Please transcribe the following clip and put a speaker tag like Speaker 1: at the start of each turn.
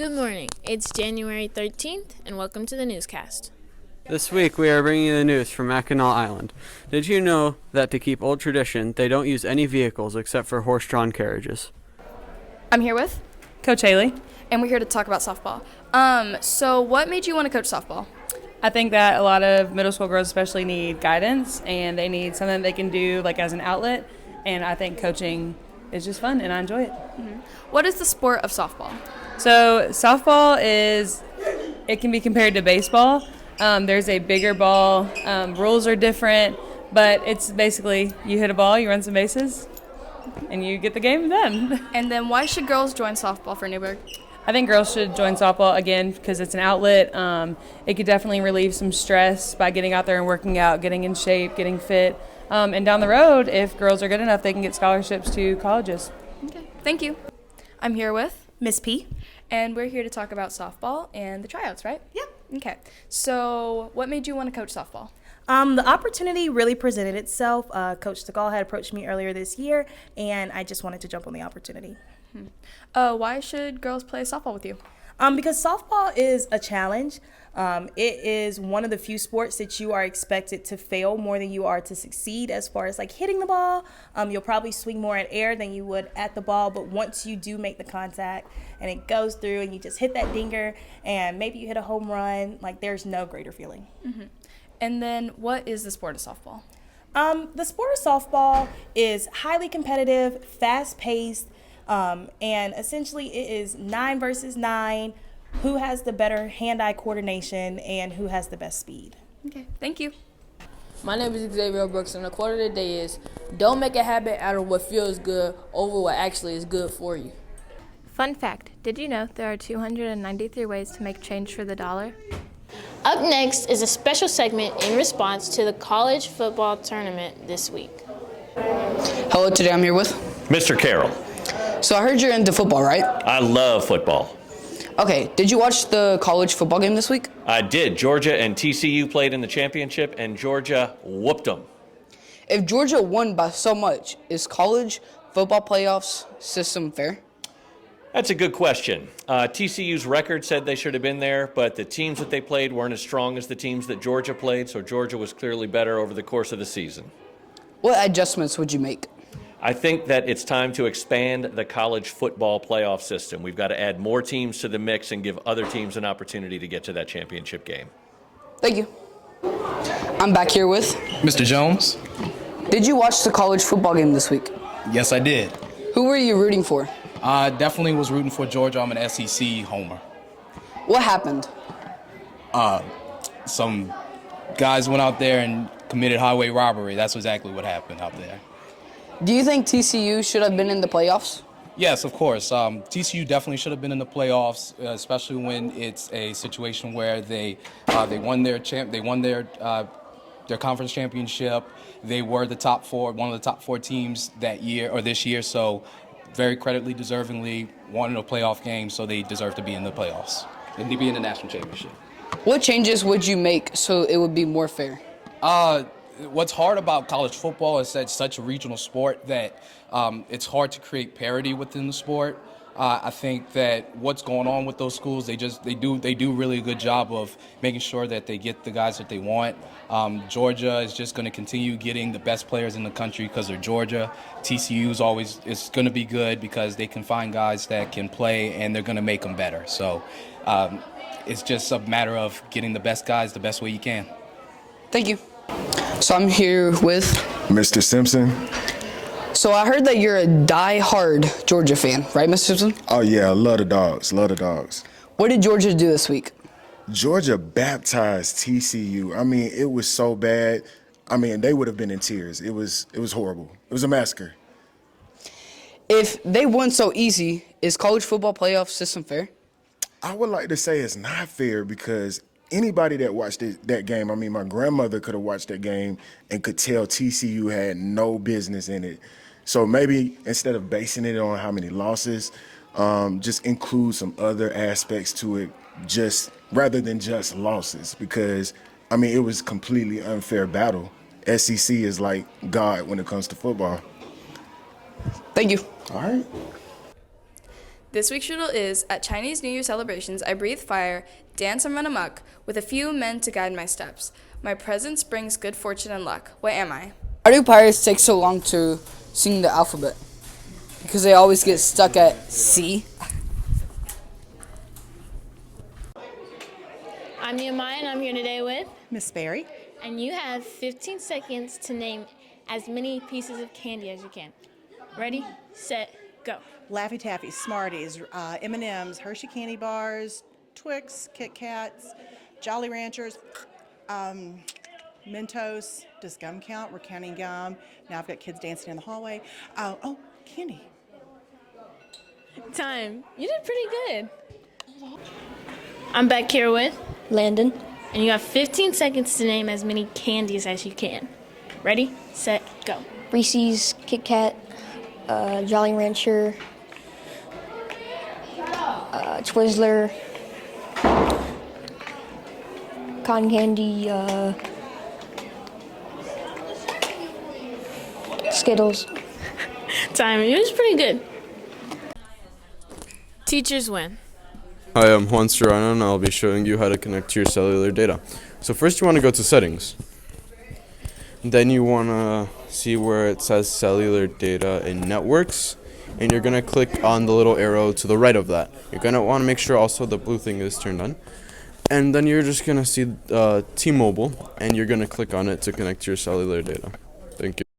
Speaker 1: Good morning. It's January 13th, and welcome to the newscast.
Speaker 2: This week we are bringing you the news from Mackinac Island. Did you know that to keep old tradition, they don't use any vehicles except for horse-drawn carriages?
Speaker 3: I'm here with
Speaker 4: Coach Haley.
Speaker 3: and we're here to talk about softball. So what made you want to coach softball?
Speaker 4: I think that a lot of middle school girls especially need guidance, and they need something they can do like as an outlet, and I think coaching is just fun and I enjoy it.
Speaker 3: What is the sport of softball?
Speaker 4: So softball it can be compared to baseball. There's a bigger ball, rules are different, but it's basically you hit a ball, you run some bases, and you get the game done.
Speaker 3: And then why should girls join softball for Newburg?
Speaker 4: I think girls should join softball, again, because it's an outlet. It could definitely relieve some stress by getting out there and working out, getting in shape, getting fit. And down the road, if girls are good enough, they can get scholarships to colleges.
Speaker 3: Okay, thank you. I'm here with
Speaker 5: Miss P.
Speaker 3: and we're here to talk about softball and the tryouts, right?
Speaker 5: Yep.
Speaker 3: Okay, so what made you want to coach softball?
Speaker 5: The opportunity really presented itself. Coach Segal had approached me earlier this year, and I just wanted to jump on the opportunity.
Speaker 3: Why should girls play softball with you?
Speaker 5: Because softball is a challenge. It is one of the few sports that you are expected to fail more than you are to succeed as far as like hitting the ball. You'll probably swing more at air than you would at the ball, but once you do make the contact and it goes through and you just hit that dinger and maybe you hit a home run, like there's no greater feeling.
Speaker 3: And then what is the sport of softball?
Speaker 5: The sport of softball is highly competitive, fast-paced, and essentially it is 9 versus 9, who has the better hand-eye coordination and who has the best speed.
Speaker 3: Okay, thank you.
Speaker 6: My name is Xavier Brooks, and the quote of the day is, don't make a habit out of what feels good over what actually is good for you.
Speaker 7: Fun fact, did you know there are 293 ways to make change for the dollar?
Speaker 1: Up next is a special segment in response to the college football tournament this week.
Speaker 8: Hello, today I'm here with.
Speaker 9: Mr. Carroll,
Speaker 8: So I heard you're into football, right?
Speaker 9: I love football.
Speaker 8: Okay, did you watch the college football game this week?
Speaker 9: I did. Georgia and TCU played in the championship, and Georgia whooped them.
Speaker 8: If Georgia won by so much, is college football playoffs system fair?
Speaker 9: That's a good question. TCU's record said they should have been there, but the teams that they played weren't as strong as the teams that Georgia played, so Georgia was clearly better over the course of the season.
Speaker 8: What adjustments would you make?
Speaker 9: I think that it's time to expand the college football playoff system. We've got to add more teams to the mix and give other teams an opportunity to get to that championship game.
Speaker 8: Thank you. I'm back here with.
Speaker 10: Mr. Jones?
Speaker 8: Did you watch the college football game this week?
Speaker 10: Yes, I did.
Speaker 8: Who were you rooting for?
Speaker 10: I definitely was rooting for Georgia. I'm an SEC homer.
Speaker 8: What happened?
Speaker 10: Some guys went out there and committed highway robbery. That's exactly what happened out there.
Speaker 8: Do you think TCU should have been in the playoffs?
Speaker 10: Yes, of course. TCU definitely should have been in the playoffs, especially when it's a situation where they won their conference championship. They were the top four, one of the top 4 teams that year or this year. So very credibly, deservingly won a playoff game. So they deserve to be in the playoffs and to be in the national championship.
Speaker 8: What changes would you make so it would be more fair?
Speaker 10: What's hard about college football is that it's such a regional sport that it's hard to create parity within the sport. I think that what's going on with those schools, they do really a good job of making sure that they get the guys that they want. Georgia is just going to continue getting the best players in the country because they're Georgia. TCU is going to be good because they can find guys that can play and they're going to make them better. So it's just a matter of getting the best guys the best way you can.
Speaker 8: Thank you. So I'm here with
Speaker 11: Mr. Simpson.
Speaker 8: So I heard that you're a die-hard Georgia fan, right, Mr. Simpson?
Speaker 11: Oh, yeah, I love the dogs, love the dogs.
Speaker 8: What did Georgia do this week?
Speaker 11: Georgia baptized TCU. I mean, it was so bad. I mean, they would have been in tears. It was horrible. It was a massacre.
Speaker 8: If they won so easy, is college football playoff system fair?
Speaker 11: I would like to say it's not fair because anybody that watched that game, I mean, my grandmother could have watched that game and could tell TCU had no business in it. So maybe instead of basing it on how many losses, just include some other aspects to it, just rather than just losses, because, I mean, it was completely unfair battle. SEC is like God when it comes to football.
Speaker 8: Thank you.
Speaker 11: All right.
Speaker 3: This week's riddle is, at Chinese New Year celebrations, I breathe fire, dance and run amok, with a few men to guide my steps. My presence brings good fortune and luck. What am I?
Speaker 8: Why do pirates take so long to sing the alphabet? Because they always get stuck at C.
Speaker 1: I'm Nehemiah, and I'm here today with
Speaker 12: Miss Berry.
Speaker 1: And you have 15 seconds to name as many pieces of candy as you can. Ready, set, go.
Speaker 12: Laffy Taffy, Smarties, M&M's, Hershey candy bars, Twix, Kit Kats, Jolly Ranchers, Mentos. Does gum count? We're counting gum. Now I've got kids dancing in the hallway. Oh, candy.
Speaker 1: Time. You did pretty good. I'm back here with
Speaker 13: Landon.
Speaker 1: And you have 15 seconds to name as many candies as you can. Ready, set, go.
Speaker 13: Reese's, Kit Kat, Jolly Rancher, Twizzler, cotton candy, Skittles.
Speaker 1: Time. It was pretty good. Teachers win.
Speaker 14: Hi, I'm Juan Serrano, and I'll be showing you how to connect to your cellular data. So first you want to go to Settings. Then you want to see where it says Cellular Data and Networks, and you're going to click on the little arrow to the right of that. You're going to want to make sure also the blue thing is turned on. And then you're just going to see T-Mobile, and you're going to click on it to connect to your cellular data. Thank you.